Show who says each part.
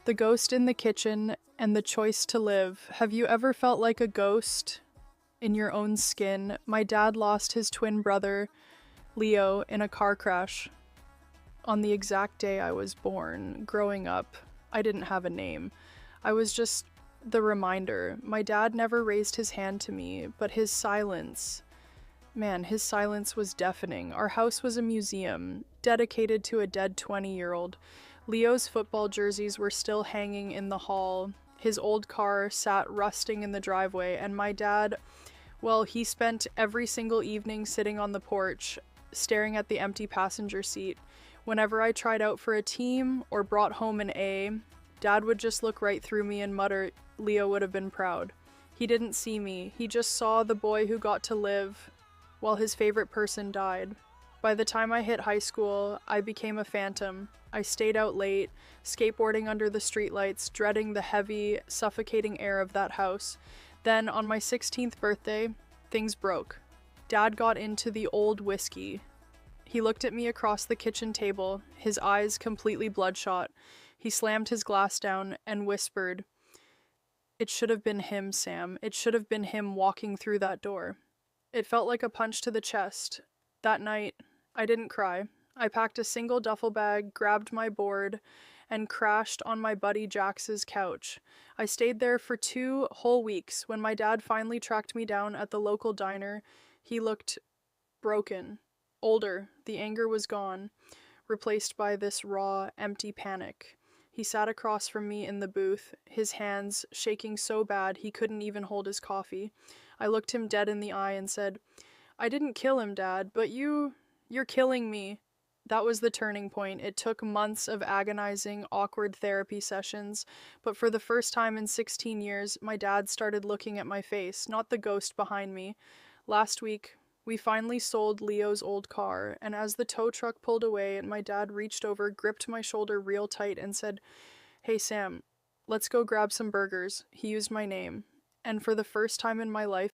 Speaker 1: The ghost in the kitchen and the choice to live. Have you ever felt like a ghost in your own skin? My dad lost his twin brother, Leo, in a car crash on the exact day I was born. Growing up, I didn't have a name. I was just the reminder. My dad never raised his hand to me, but his silence, man, his silence was deafening. Our house was a museum, dedicated to a dead 20-year-old. Leo's football jerseys were still hanging in the hall. His old car sat rusting in the driveway, and my dad, well, he spent every single evening sitting on the porch, staring at the empty passenger seat. Whenever I tried out for a team or brought home an A, Dad would just look right through me and mutter, "Leo would have been proud." He didn't see me. He just saw the boy who got to live while his favorite person died. By the time I hit high school, I became a phantom. I stayed out late, skateboarding under the streetlights, dreading the heavy, suffocating air of that house. Then, on my 16th birthday, things broke. Dad got into the old whiskey. He looked at me across the kitchen table, his eyes completely bloodshot. He slammed his glass down and whispered, "It should have been him, Sam. It should have been him walking through that door." It felt like a punch to the chest. That night, I didn't cry. I packed a single duffel bag, grabbed my board, and crashed on my buddy Jax's couch. I stayed there for 2 whole weeks. When my dad finally tracked me down at the local diner, he looked broken, older. The anger was gone, replaced by this raw, empty panic. He sat across from me in the booth, his hands shaking so bad he couldn't even hold his coffee. I looked him dead in the eye and said, "I didn't kill him, Dad, but you're killing me." That was the turning point. It took months of agonizing, awkward therapy sessions, but for the first time in 16 years, my dad started looking at my face, not the ghost behind me. Last week, we finally sold Leo's old car, and as the tow truck pulled away, my dad reached over, gripped my shoulder real tight, and said, "Hey, Sam, let's go grab some burgers." He used my name. And for the first time in my life,